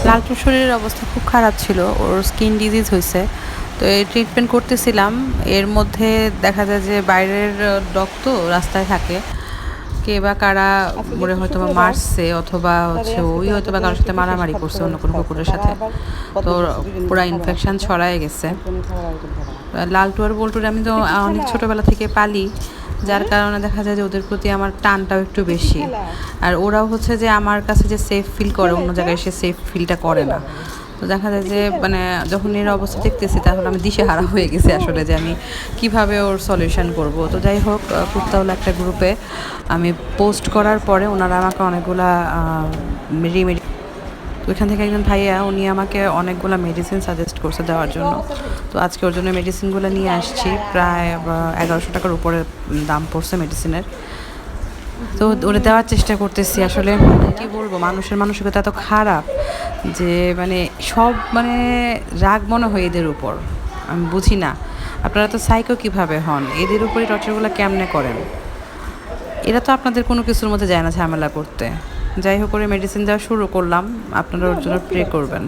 লালটুর শরীরের অবস্থা খুব খারাপ ছিল, ওর স্কিন ডিজিজ হয়েছে। তো এই ট্রিটমেন্ট করতেছিলাম, এর মধ্যে দেখা যায় যে বাইরের ডগ তো রাস্তায় থাকে, কে বা কারা ওরে হয়তো বা মারছে, অথবা হচ্ছে ওই হয়তো বা কারোর সাথে মারামারি করছে অন্য কোনো কুকুরের সাথে। তো পুরা ইনফেকশন ছড়ায় গেছে। লালটু আর বল্টুর আমি তো অনেক ছোটোবেলা থেকে পালি, যার কারণে দেখা যায় যে ওদের প্রতি আমার টানটাও একটু বেশি। আর ওরাও হচ্ছে যে আমার কাছে যে সেফ ফিল করে, অন্য জায়গায় সে সেফ ফিলটা করে না। তো দেখা যায় যে মানে যখন এর অবস্থা দেখতেছি তখন আমি দিশেহারা হয়ে গেছি আসলে, যে আমি কিভাবে ওর সলিউশন করব। তো যাই হোক, কুত্তাওয়ালা একটা গ্রুপে আমি পোস্ট করার পরে ওনারা আমাকে অনেকগুলা রেমেডি, তো ওইখান থেকে একজন ভাইয়া উনি আমাকে অনেকগুলো মেডিসিন সাজেস্ট করছে দেওয়ার জন্য। তো আজকে ওর জন্য মেডিসিনগুলো নিয়ে আসছি, প্রায় 1100 টাকার উপরে দাম পড়ছে মেডিসিনের। তো ওরা দেওয়ার চেষ্টা করতেছি। আসলে কি বলবো, মানুষের মানসিকতা এত খারাপ যে মানে সব মানে রাগ মনে হয় এদের উপর। আমি বুঝি না আপনারা তো সাইকো কিভাবে হন, এদের উপরে টর্চারগুলো কেমনে করেন। এরা তো আপনাদের কোনো কিছুর মধ্যে যায় না ঝামেলা করতে। যাই হোক, করে মেডিসিন দেওয়া শুরু করলাম, আপনারা ওর জন্য প্রে করবেন।